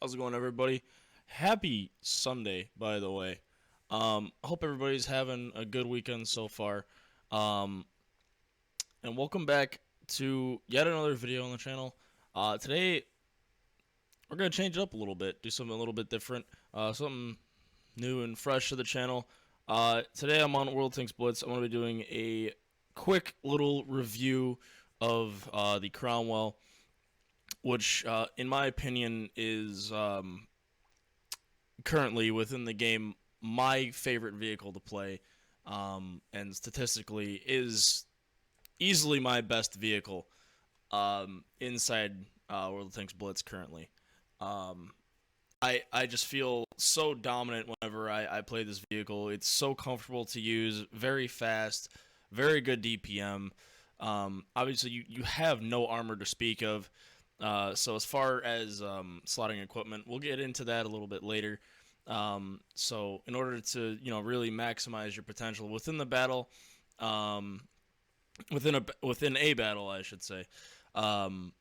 How's it going, everybody? Happy Sunday, by the way. I hope everybody's having a good weekend so far. Um, and welcome back to yet another video on the channel. Today, we're going to change it up a little bit, do something a little bit different, something new and fresh to the channel. Today, I'm on WOT Blitz. I'm going to be doing a quick little review of the Cromwell, which, in my opinion, is currently within the game my favorite vehicle to play, and statistically is easily my best vehicle inside World of Tanks Blitz currently. Um, I just feel so dominant whenever I play this vehicle. It's so comfortable to use, very fast, very good DPM. Obviously, you have no armor to speak of. So as far as slotting equipment, we'll get into that a little bit later. So in order to really maximize your potential within the battle, um, within a battle, I should say, um,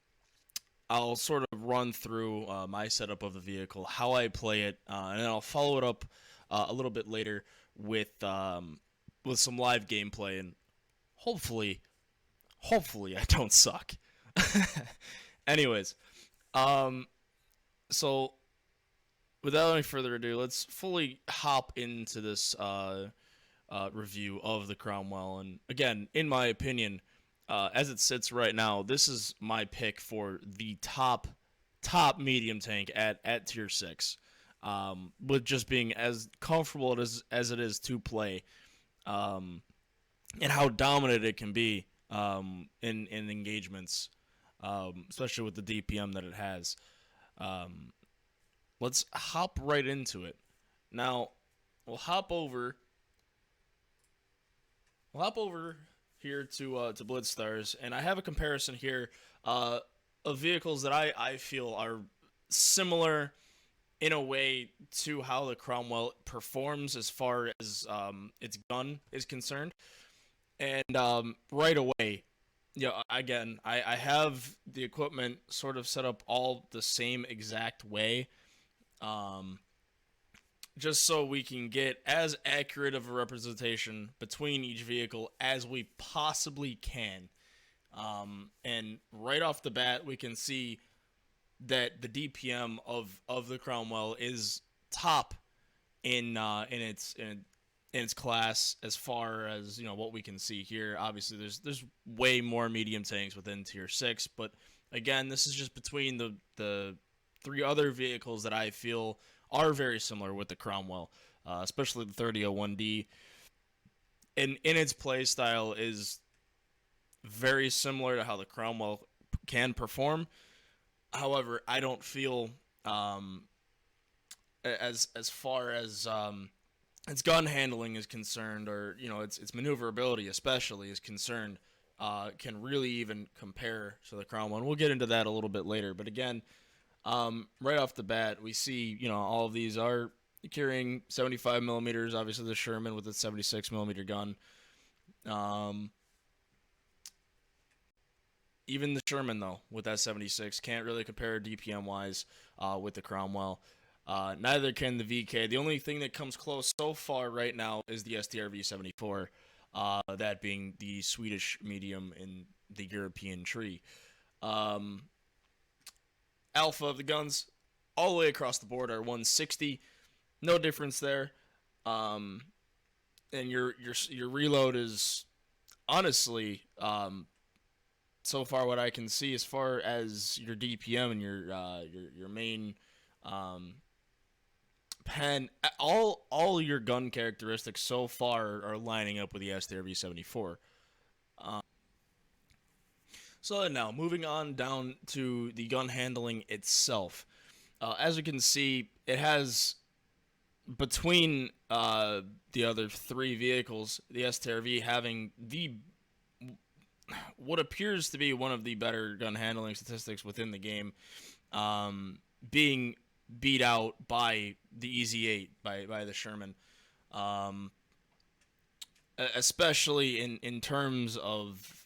I'll sort of run through my setup of the vehicle, how I play it, and then I'll follow it up a little bit later with some live gameplay, and hopefully, hopefully I don't suck. Anyways, um, so without any further ado, let's fully hop into this review of the Cromwell. And again, in my opinion, as it sits right now, this is my pick for the top medium tank at tier 6, with just being as comfortable as it is to play, and how dominant it can be in engagements, especially with the DPM that it has. Um, let's hop right into it. Now, we'll hop over here to Blitz Stars, and I have a comparison here of vehicles that I feel are similar in a way to how the Cromwell performs as far as its gun is concerned. And right away, again, I have the equipment sort of set up all the same exact way, um, just so we can get as accurate of a representation between each vehicle as we possibly can. And right off the bat, we can see that the DPM of the Cromwell is top in its class as far as what we can see here. Obviously, there's way more medium tanks within tier 6, but again, this is just between the three other vehicles that I feel are very similar with the Cromwell, especially the 3001D. And in its play style is very similar to how the Cromwell can perform. However, I don't feel as far as its gun handling is concerned, or its maneuverability especially is concerned, can really even compare to the Cromwell. And we'll get into that a little bit later. But again, right off the bat, we see all of these are carrying 75 millimeters. Obviously, the Sherman with its 76 millimeter gun. Even the Sherman, though, with that 76, can't really compare DPM wise with the Cromwell. Neither can the VK. The only thing that comes close so far right now is the STRV 74, that being the Swedish medium in the European tree. Alpha of the guns, all the way across the board, are 160. No difference there. And your reload is honestly, so far what I can see, as far as your DPM and your main pen, all your gun characteristics so far are lining up with the STRV 74. So now, moving on down to the gun handling itself. As you can see, it has, between the other three vehicles, the STRV having what appears to be one of the better gun handling statistics within the game, being beat out by the EZ8, by the Sherman, especially in terms of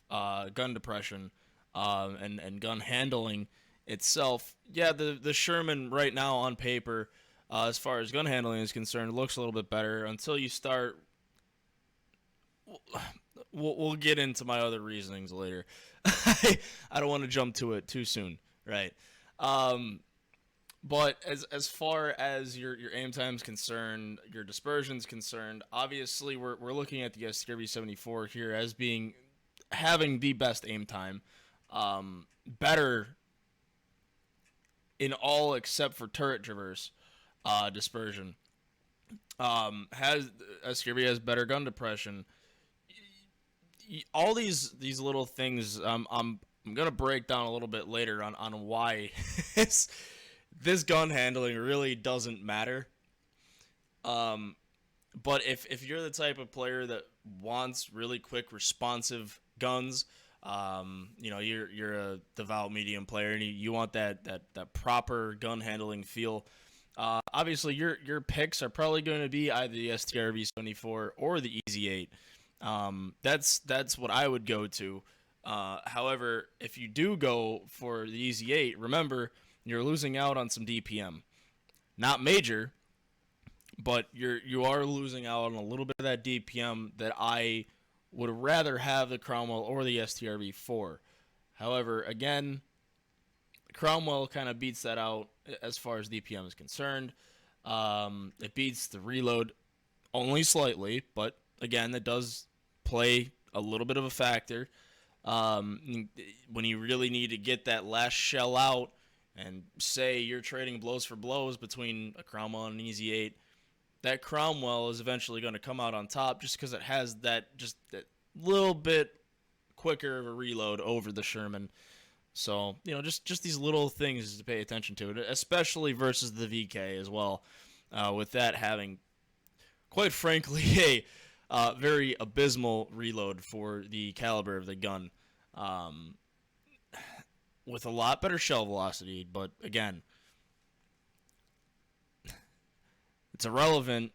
gun depression, and gun handling itself, yeah, the Sherman right now on paper, as far as gun handling is concerned, looks a little bit better until you start. We'll get into my other reasonings later. I don't want to jump to it too soon, right? Um, but as far as your aim time's concerned, your dispersion's concerned, obviously we're looking at the STRV 74 here as being having the best aim time, better in all except for turret traverse dispersion. Has STRV has better gun depression. All these little things, I'm gonna break down a little bit later on why this gun handling really doesn't matter. Um, but if you're the type of player that wants really quick, responsive guns, you're a devout medium player and you want that proper gun handling feel. Obviously, your picks are probably going to be either the STRV 74 or the Easy 8. That's what I would go to. However, if you do go for the Easy 8, remember you're losing out on some DPM. Not major, but you are losing out on a little bit of that DPM that I would rather have the Cromwell or the STRV 4. However, again, Cromwell kind of beats that out as far as DPM is concerned. It beats the reload only slightly, but again, that does play a little bit of a factor. When you really need to get that last shell out, and say you're trading blows for blows between a Cromwell and an Easy 8, that Cromwell is eventually going to come out on top just because it has that little bit quicker of a reload over the Sherman. So, just these little things to pay attention to, especially versus the VK as well, with that having, quite frankly, a very abysmal reload for the caliber of the gun. With a lot better shell velocity, but again, it's irrelevant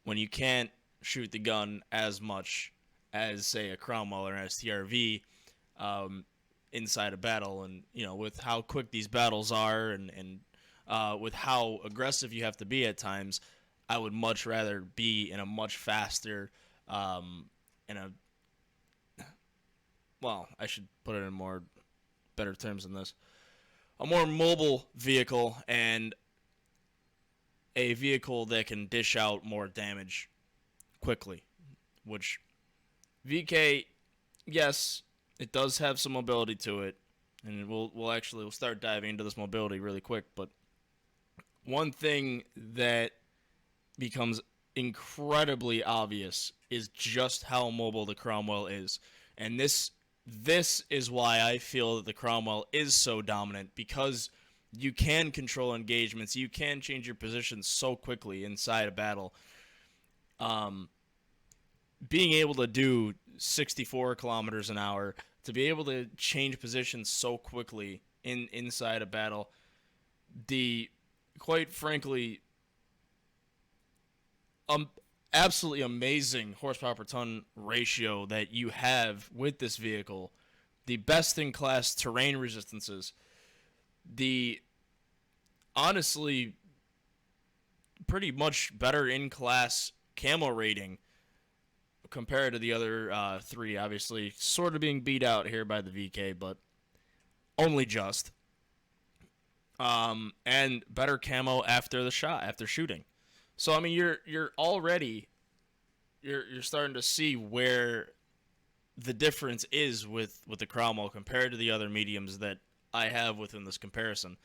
when you can't shoot the gun as much as, say, a Cromwell or an STRV inside a battle. And, with how quick these battles are and with how aggressive you have to be at times, I would much rather be in a much faster, I should put it in more better terms than this, a more mobile vehicle and a vehicle that can dish out more damage quickly, which VK, yes, it does have some mobility to it, and we'll start diving into this mobility really quick. But one thing that becomes incredibly obvious is just how mobile the Cromwell is, and this is why I feel that the Cromwell is so dominant, because you can control engagements, you can change your position so quickly inside a battle. Being able to do 64 kilometers an hour, to be able to change positions so quickly inside a battle, quite frankly, absolutely amazing horsepower per ton ratio that you have with this vehicle, the best in class terrain resistances, the honestly pretty much better in class camo rating compared to the other three. Obviously, sort of being beat out here by the VK, but only just. And better camo after shooting. So I mean, you're already you're starting to see where the difference is with the Cromwell compared to the other mediums that I have within this comparison.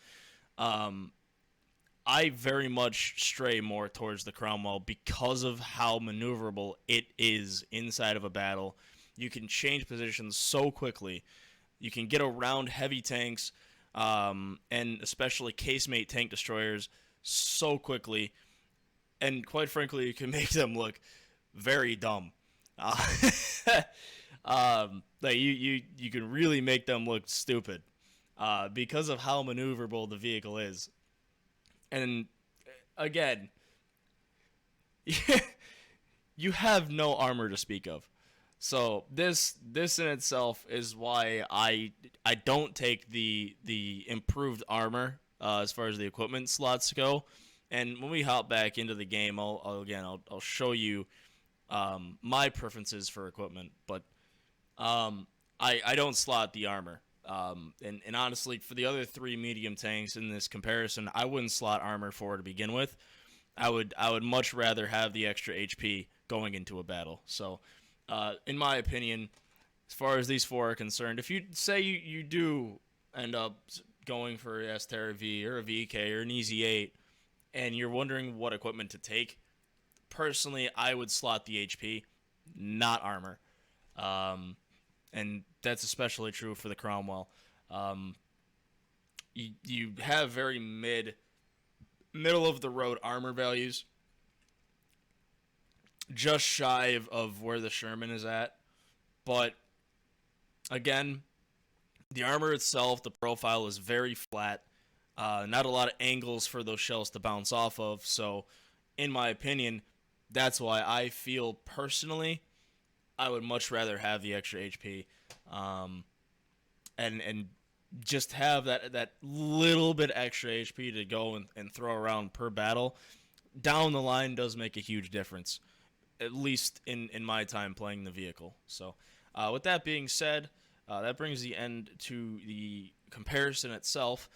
I very much stray more towards the Cromwell because of how maneuverable it is inside of a battle. You can change positions so quickly. You can get around heavy tanks, and especially casemate tank destroyers so quickly. And quite frankly, you can make them look very dumb. Like you can really make them look stupid because of how maneuverable the vehicle is. And again, you have no armor to speak of. So this in itself is why I don't take the improved armor as far as the equipment slots go. And when we hop back into the game, I'll show you my preferences for equipment. But I don't slot the armor. And honestly, for the other three medium tanks in this comparison, I wouldn't slot armor for to begin with. I would much rather have the extra HP going into a battle. So, in my opinion, as far as these four are concerned, if you say you do end up going for a S-Terra V or a VK or an Easy 8, and you're wondering what equipment to take, personally, I would slot the HP, not armor. And that's especially true for the Cromwell. Um, you have very middle of the road armor values, just shy of where the Sherman is at. But again, the armor itself, the profile is very flat. Not a lot of angles for those shells to bounce off of. So, in my opinion, that's why I feel personally I would much rather have the extra HP, and just have that little bit extra HP to go and throw around per battle. Down the line does make a huge difference, at least in my time playing the vehicle. So, with that being said, that brings the end to the comparison itself.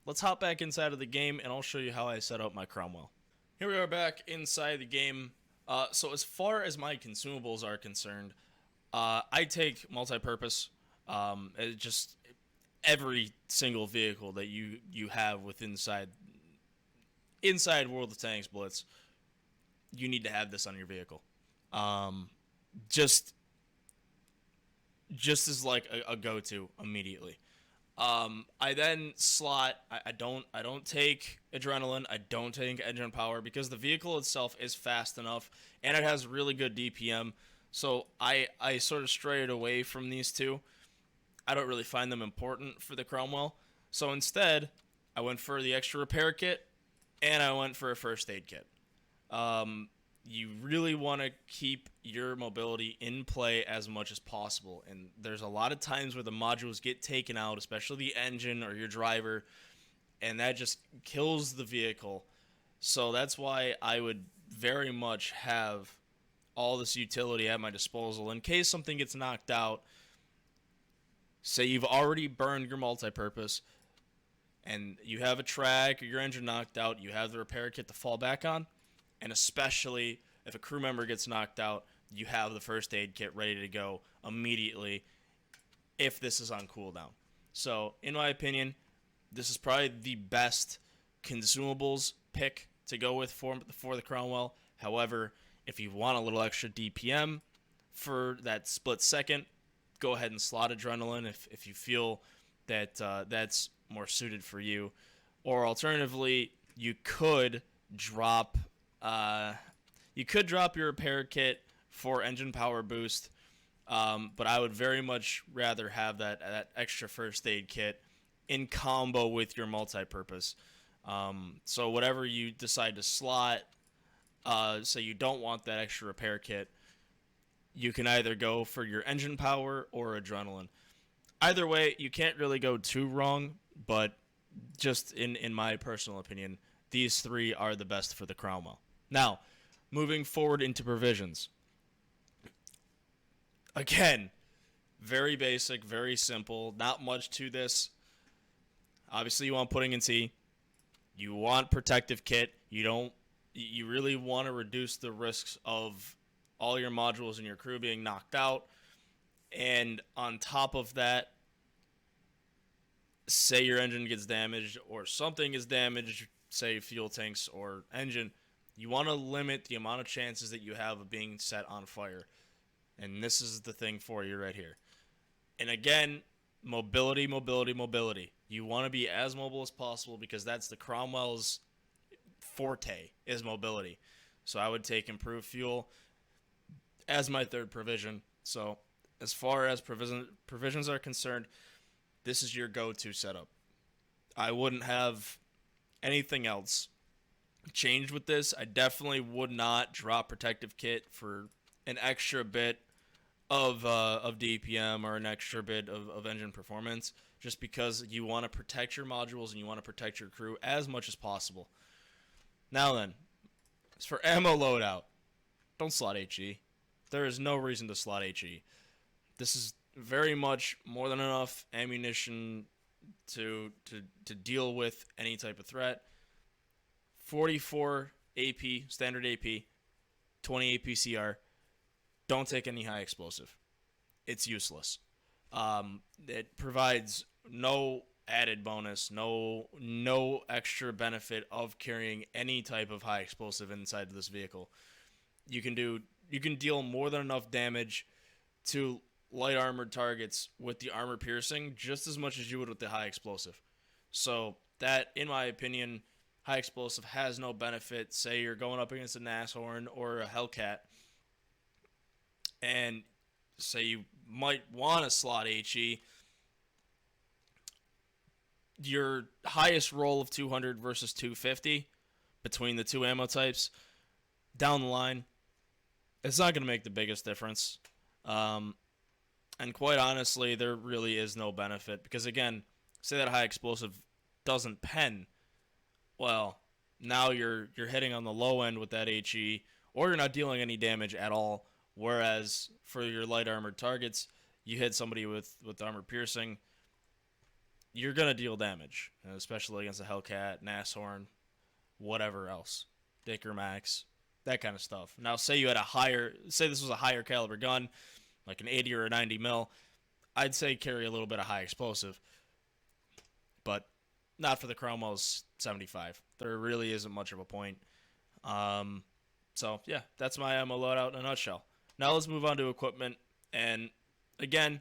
Let's hop back inside of the game, and I'll show you how I set up my Cromwell. Here we are back inside the game. So as far as my consumables are concerned, I take multi-purpose. Just every single vehicle that you have inside World of Tanks Blitz, you need to have this on your vehicle. Just as like a go-to immediately. I then slot. I don't take adrenaline. I don't take engine power because the vehicle itself is fast enough and it has really good DPM. So I sort of strayed away from these two. I don't really find them important for the Cromwell. So instead, I went for the extra repair kit and I went for a first aid kit. You really want to keep your mobility in play as much as possible. And there's a lot of times where the modules get taken out, especially the engine or your driver, and that just kills the vehicle. So that's why I would very much have all this utility at my disposal in case something gets knocked out. Say you've already burned your multi-purpose and you have a track or your engine knocked out, you have the repair kit to fall back on. And especially if a crew member gets knocked out, you have the first aid kit ready to go immediately if this is on cooldown. So, in my opinion, this is probably the best consumables pick to go with for the Cromwell. However, if you want a little extra DPM for that split second, go ahead and slot adrenaline if you feel that that's more suited for you. Or alternatively, you could drop your repair kit for engine power boost, but I would very much rather have that extra first aid kit in combo with your multi-purpose. So whatever you decide to slot, say you don't want that extra repair kit, you can either go for your engine power or adrenaline. Either way, you can't really go too wrong, but just in my personal opinion, these three are the best for the Cromwell. Now, moving forward into provisions. Again, very basic, very simple, not much to this. Obviously, you want pudding and tea. You want protective kit. You really want to reduce the risks of all your modules and your crew being knocked out. And on top of that, say your engine gets damaged or something is damaged, say fuel tanks or engine, you want to limit the amount of chances that you have of being set on fire. And this is the thing for you right here. And again, mobility. You want to be as mobile as possible because that's the Cromwell's forte, is mobility. So I would take improved fuel as my third provision. So as far as provisions are concerned, this is your go-to setup. I wouldn't have anything else changed with this. I definitely would not drop protective kit for an extra bit of DPM or an extra bit of engine performance, just because you want to protect your modules and you want to protect your crew as much as possible. Now then, as for ammo loadout, don't slot HE. There is no reason to slot HE. This is very much more than enough ammunition to deal with any type of threat. 44 AP, standard AP, 20 APCR. Don't take any high explosive. It's useless. It provides no added bonus, no extra benefit of carrying any type of high explosive inside of this vehicle. You can deal more than enough damage to light armored targets with the armor piercing just as much as you would with the high explosive. So that, in my opinion, high explosive has no benefit. Say you're going up against a Nashorn or a Hellcat, and say you might want to slot HE. Your highest roll of 200 versus 250 between the two ammo types, down the line, it's not going to make the biggest difference. And quite honestly, there really is no benefit. Because again, say that high explosive doesn't pen. Well, now you're hitting on the low end with that HE, or you're not dealing any damage at all. Whereas for your light armored targets, you hit somebody with armor piercing, you're going to deal damage. Especially against a Hellcat, Nashorn, whatever else. Dicker Max, that kind of stuff. Now, say this was a higher caliber gun, like an 80 or a 90 mil, I'd say carry a little bit of high explosive. But not for the Cromwell's 75. There really isn't much of a point. So, yeah, that's my ammo loadout in a nutshell. Now let's move on to equipment. And, again,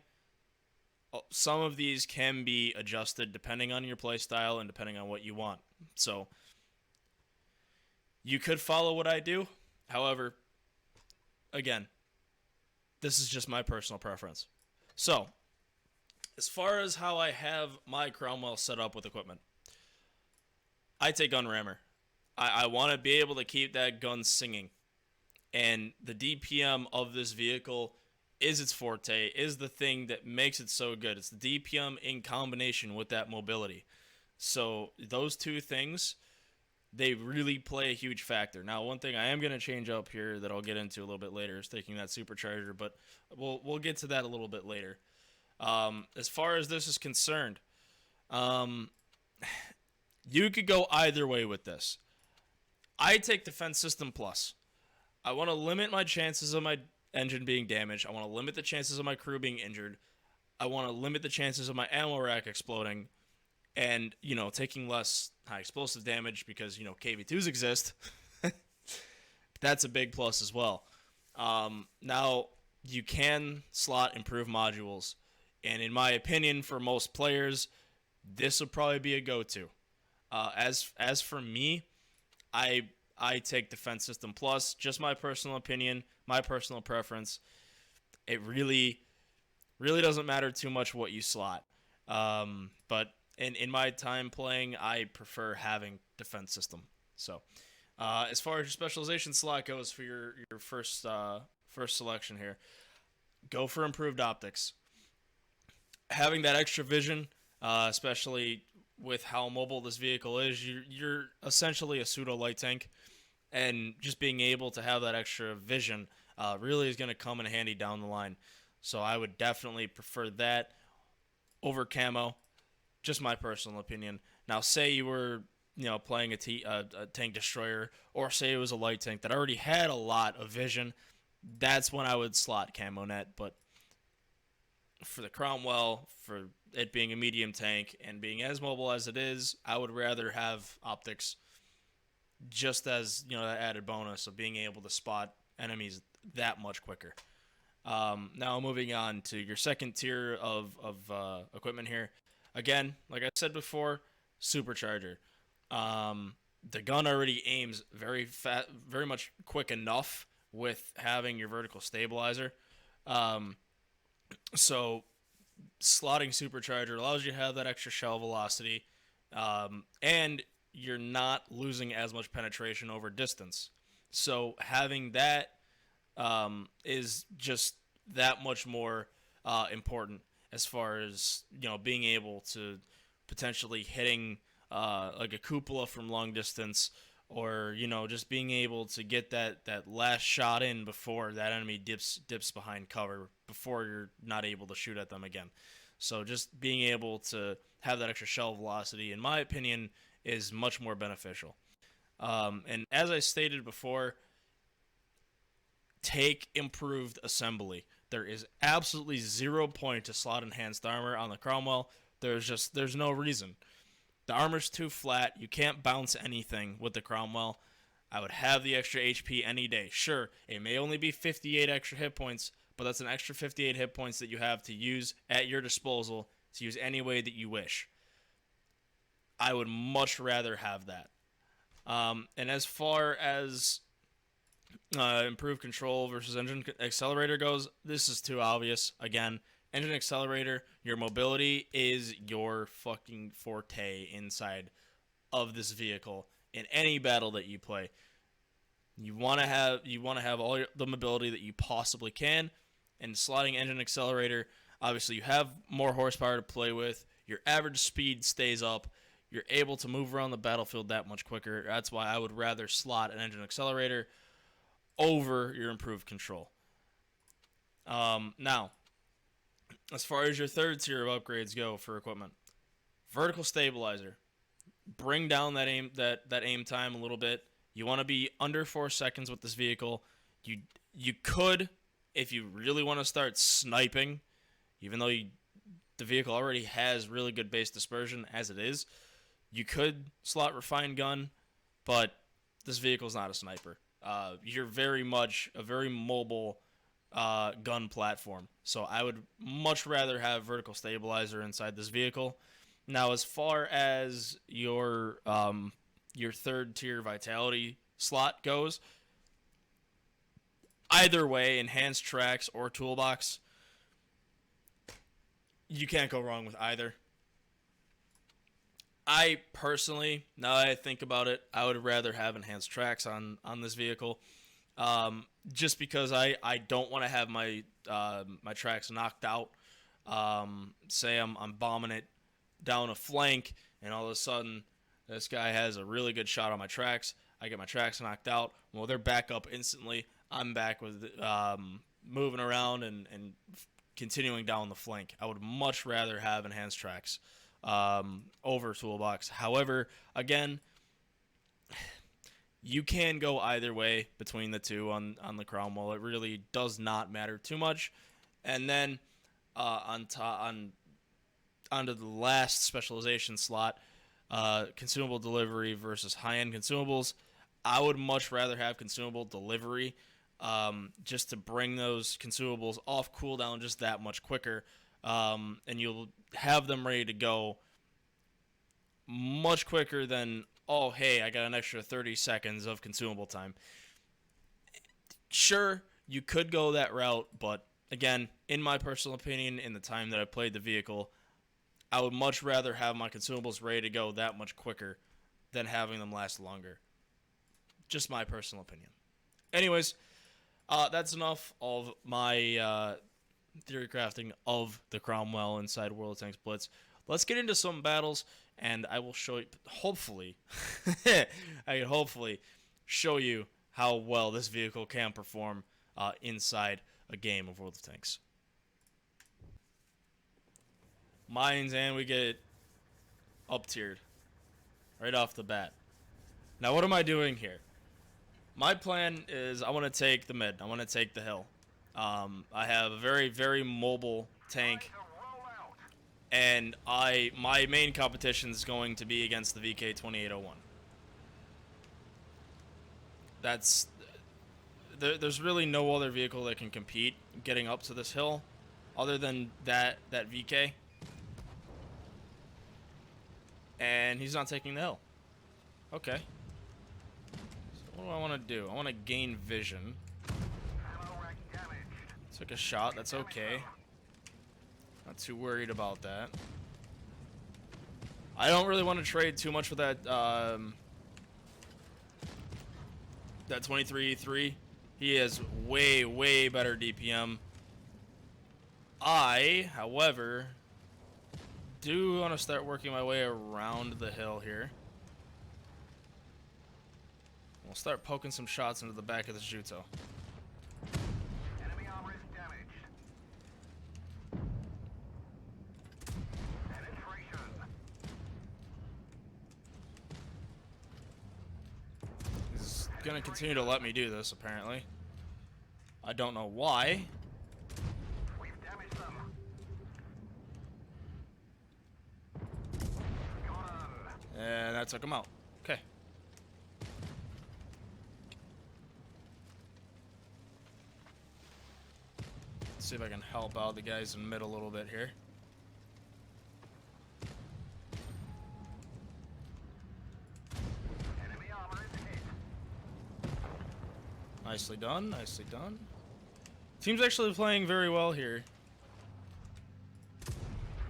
some of these can be adjusted depending on your playstyle and depending on what you want. So, you could follow what I do. However, again, this is just my personal preference. So, as far as how I have my Cromwell set up with equipment, I take gun rammer. I want to be able to keep that gun singing. And the DPM of this vehicle is its forte, is the thing that makes it so good. It's the DPM in combination with that mobility. So those two things, they really play a huge factor. Now, one thing I am going to change up here that I'll get into a little bit later is taking that supercharger, but we'll get to that a little bit later. As far as this is concerned, you could go either way with this. I take Defense System Plus. I want to limit my chances of my engine being damaged. I want to limit the chances of my crew being injured. I want to limit the chances of my ammo rack exploding and, taking less high explosive damage because, KV2s exist. That's a big plus as well. Now, you can slot improved modules. And in my opinion, for most players, this would probably be a go-to. As for me, I take Defense System Plus. Just my personal opinion, my personal preference. It really doesn't matter too much what you slot. But in my time playing, I prefer having Defense System. So, as far as your specialization slot goes for your first selection here, go for improved optics. Having that extra vision, especially with how mobile this vehicle is, you're essentially a pseudo light tank, and just being able to have that extra vision really is going to come in handy down the line. So I would definitely prefer that over camo. Just my personal opinion. Now, say you were playing a tank destroyer, or say it was a light tank that already had a lot of vision, that's when I would slot camo net. But for the Cromwell, for it being a medium tank and being as mobile as it is, I would rather have optics, just as that added bonus of being able to spot enemies that much quicker. Now moving on to your second tier of equipment here. Again, like I said before, supercharger. The gun already aims very much quick enough with having your vertical stabilizer. So slotting supercharger allows you to have that extra shell velocity, and you're not losing as much penetration over distance. So having that is just that much more important as far as, you know, being able to potentially hitting like a cupola from long distance, or, you know, just being able to get that last shot in before that enemy dips behind cover, before you're not able to shoot at them again. So just being able to have that extra shell velocity, in my opinion, is much more beneficial. And as I stated before, take improved assembly. There is absolutely 0 point to slot enhanced armor on the Cromwell. There's no reason. The armor's too flat. You can't bounce anything with the Cromwell. I would have the extra HP any day. Sure, it may only be 58 extra hit points, but that's an extra 58 hit points that you have to use at your disposal to use any way that you wish. I would much rather have that. And as far as improved control versus engine accelerator goes, this is too obvious. Again, engine accelerator, your mobility is your fucking forte inside of this vehicle in any battle that you play. You want to have all the mobility that you possibly can, and slotting engine accelerator, obviously you have more horsepower to play with. Your average speed stays up. You're able to move around the battlefield that much quicker. That's why I would rather slot an engine accelerator over your improved control. Now, as far as your third tier of upgrades go for equipment, vertical stabilizer, bring down that aim time a little bit. You want to be under 4 seconds with this vehicle. You could, if you really want to start sniping, even though the vehicle already has really good base dispersion as it is, you could slot refined gun, but this vehicle is not a sniper. You're very much a very mobile gun platform. So I would much rather have vertical stabilizer inside this vehicle. Now, as far as your third tier vitality slot goes, either way, enhanced tracks or toolbox, you can't go wrong with either. I personally, now that I think about it, I would rather have enhanced tracks on this vehicle, just because I don't want to have my my tracks knocked out. Say I'm bombing it down a flank, and all of a sudden this guy has a really good shot on my tracks. I get my tracks knocked out. Well, they're back up instantly. I'm back with moving around and continuing down the flank. I would much rather have enhanced tracks over toolbox. However, again, you can go either way between the two on the Cromwell. It really does not matter too much. And then onto the last specialization slot, consumable delivery versus high-end consumables. I would much rather have consumable delivery, just to bring those consumables off cooldown just that much quicker. And you'll have them ready to go much quicker than, oh, hey, I got an extra 30 seconds of consumable time. Sure, you could go that route, but again, in my personal opinion, in the time that I played the vehicle, I would much rather have my consumables ready to go that much quicker than having them last longer. Just my personal opinion. Anyways, that's enough of my theory crafting of the Cromwell inside World of Tanks Blitz. Let's get into some battles, and I will show you, hopefully, I can hopefully show you how well this vehicle can perform inside a game of World of Tanks. Mines, and we get up-tiered right off the bat. Now, what am I doing here? My plan is I want to take the mid. I want to take the hill. I have a very, very mobile tank, and my main competition is going to be against the VK-2801. There's really no other vehicle that can compete getting up to this hill other than that VK. And he's not taking the hill. Okay. So what do I want to do? I want to gain vision. Took a shot. That's okay. Not too worried about that. I don't really want to trade too much with that that 23E3. He has way, way better DPM. I, however, do want to start working my way around the hill here. We'll start poking some shots into the back of the Juto. Enemy armor is damaged. Penetration. He's gonna continue to let me do this, apparently. I don't know why. We've damaged them. Got 'em. And that took him out. Okay. Let's see if I can help out the guys in mid a little bit here. Enemy armor is hit. Nicely done, nicely done. Team's actually playing very well here.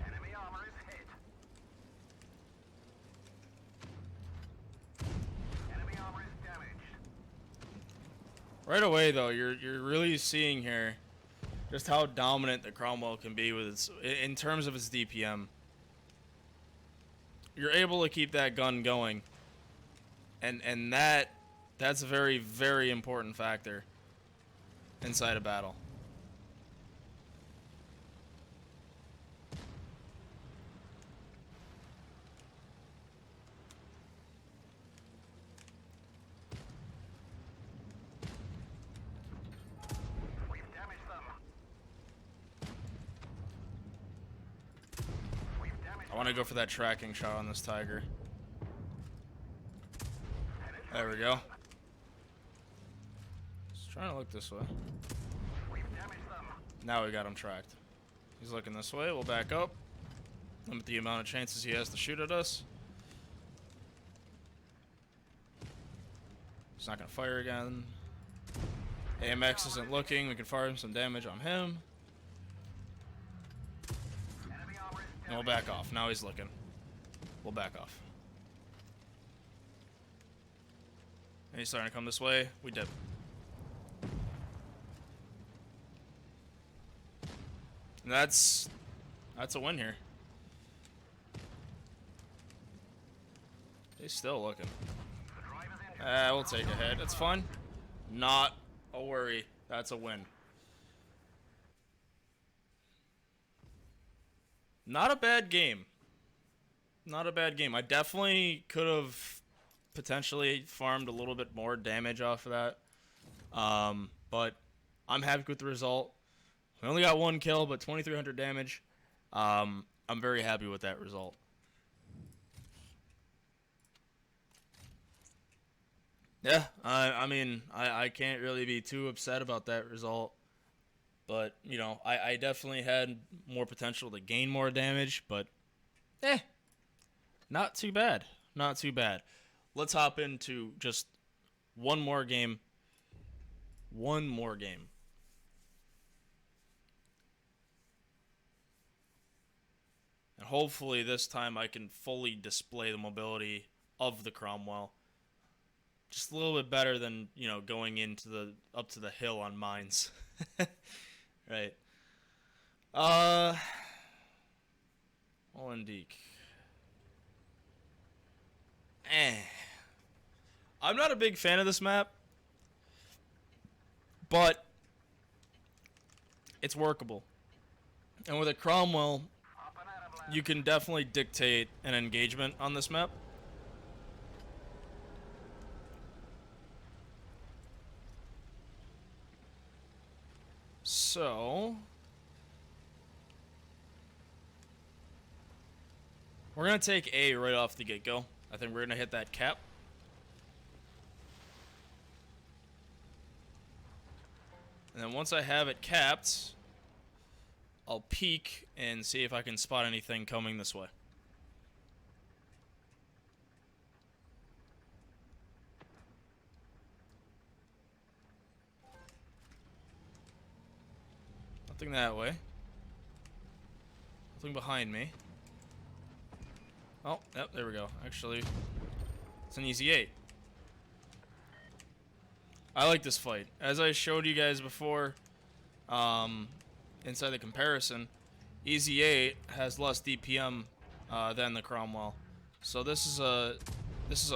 Enemy armor is hit. Enemy armor is damaged. Right away, though, you're really seeing here just how dominant the Cromwell can be with its, in terms of its DPM. You're able to keep that gun going, and that's a very, very important factor inside a battle. We've damaged them. We've damaged I want to go for that tracking shot on this Tiger. There we go. Just trying to look this way. We've damaged them. Now we got him tracked. He's looking this way. We'll back up. Limit the amount of chances he has to shoot at us. He's not going to fire again. AMX isn't looking. We can fire him some damage on him. Enemy armor is And we'll back off. Now he's looking. We'll back off. And he's starting to come this way. We dip. And that's a win here. He's still looking. The driver's injured. We'll take a hit. It's fun. Not a worry. That's a win. Not a bad game. Not a bad game. I definitely could have potentially farmed a little bit more damage off of that. But I'm happy with the result. We only got one kill, but 2,300 damage. I'm very happy with that result. Yeah, I mean, I can't really be too upset about that result. But, you know, I definitely had more potential to gain more damage, but, not too bad. Not too bad. Let's hop into just one more game. One more game. And hopefully this time I can fully display the mobility of the Cromwell. Just a little bit better than, you know, going into the up to the hill on mines. Right. Molenbeek. I'm not a big fan of this map, but it's workable. And with a Cromwell, Up and out of land. you can definitely dictate an engagement on this map. So, we're going to take A right off the get-go. I think we're going to hit that cap. And then once I have it capped, I'll peek and see if I can spot anything coming this way. Nothing that way. Nothing behind me. Oh, yep, there we go. Actually, it's an easy 8. I like this fight. As I showed you guys before, inside the comparison, Easy 8 has less DPM than the Cromwell. So this is a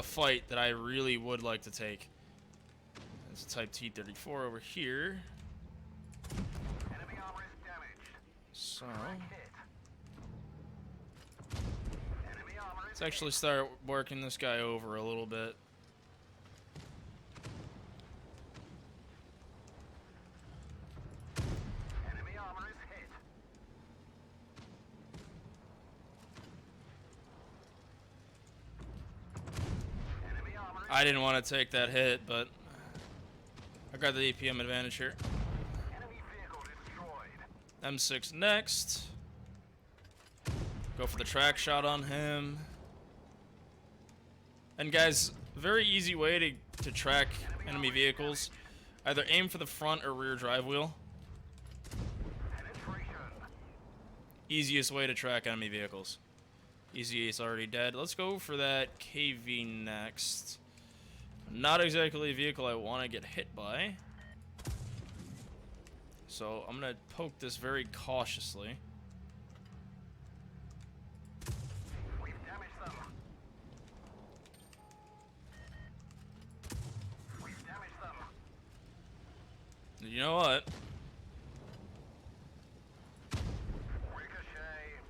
fight that I really would like to take. There's a Type T-34 over here. Enemy armor is damaged. So Hit. Enemy armor is let's actually start working this guy over a little bit. enemy armor is hit. Enemy armor is I didn't want to take that hit, but I got the DPM advantage here. enemy vehicle destroyed. M6 next. Go for the track shot on him. And guys, very easy way to track enemy vehicles. Either aim for the front or rear drive wheel. Penetration. Easiest way to track enemy vehicles. Easy Ace already dead. Let's go for that KV next. Not exactly a vehicle I want to get hit by. So I'm going to poke this very cautiously. We've damaged them. We've damaged them. You know what? Ricochet.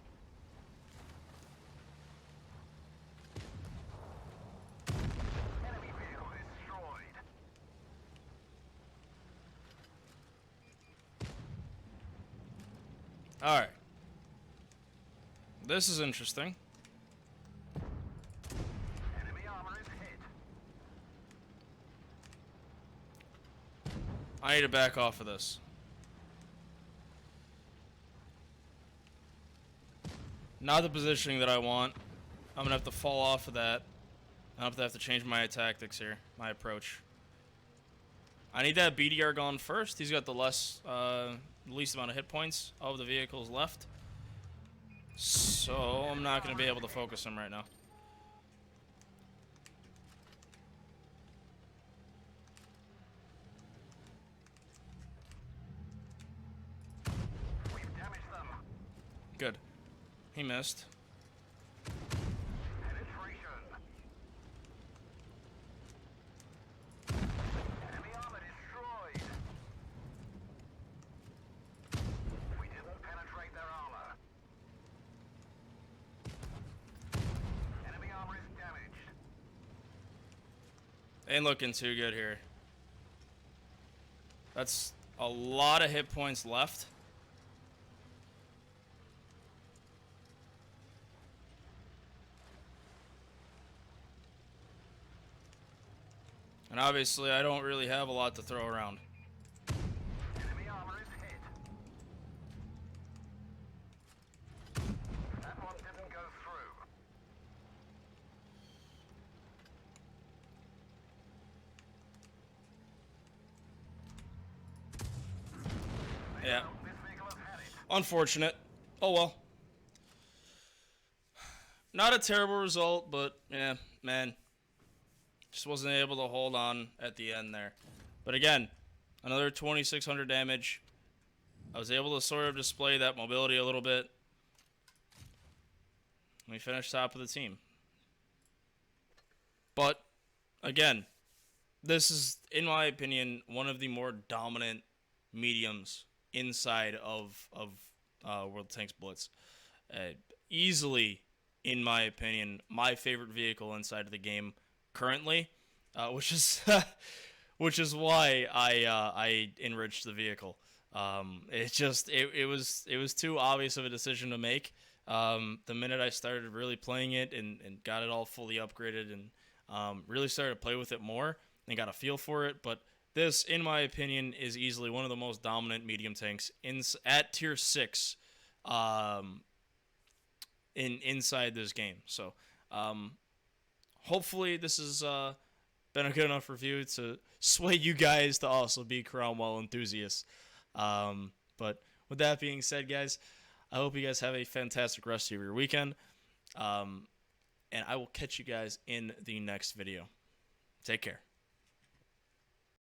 Enemy vehicle destroyed. Alright. This is interesting. Enemy armor is hit. I need to back off of this. Not the positioning that I want. I'm gonna have to fall off of that. I'm gonna have to change my tactics here, my approach. I need that BDR gone first. He's got the least amount of hit points of the vehicles left. So I'm not gonna be able to focus him right now. We've damaged them. Good. He missed. Penetration. Enemy armor destroyed. We didn't penetrate their armor. Enemy armor is damaged. Ain't looking too good here. That's a lot of hit points left. And obviously, I don't really have a lot to throw around. Enemy armor is hit. That one didn't go through. Yeah. This vehicle has had it. Unfortunate. Oh well. Not a terrible result, but yeah, man. Just wasn't able to hold on at the end there. But again, another 2,600 damage. I was able to sort of display that mobility a little bit. We finished top of the team. But again, this is, in my opinion, one of the more dominant mediums inside of World Tanks Blitz. Easily, in my opinion, my favorite vehicle inside of the game currently, which is which is why I enriched the vehicle. It was too obvious of a decision to make. The minute I started really playing it and got it all fully upgraded and really started to play with it more and got a feel for it. But this, in my opinion, is easily one of the most dominant medium tanks at tier 6 inside this game. So hopefully this has been a good enough review to sway you guys to also be Cromwell enthusiasts. But with that being said, guys, I hope you guys have a fantastic rest of your weekend. And I will catch you guys in the next video. Take care.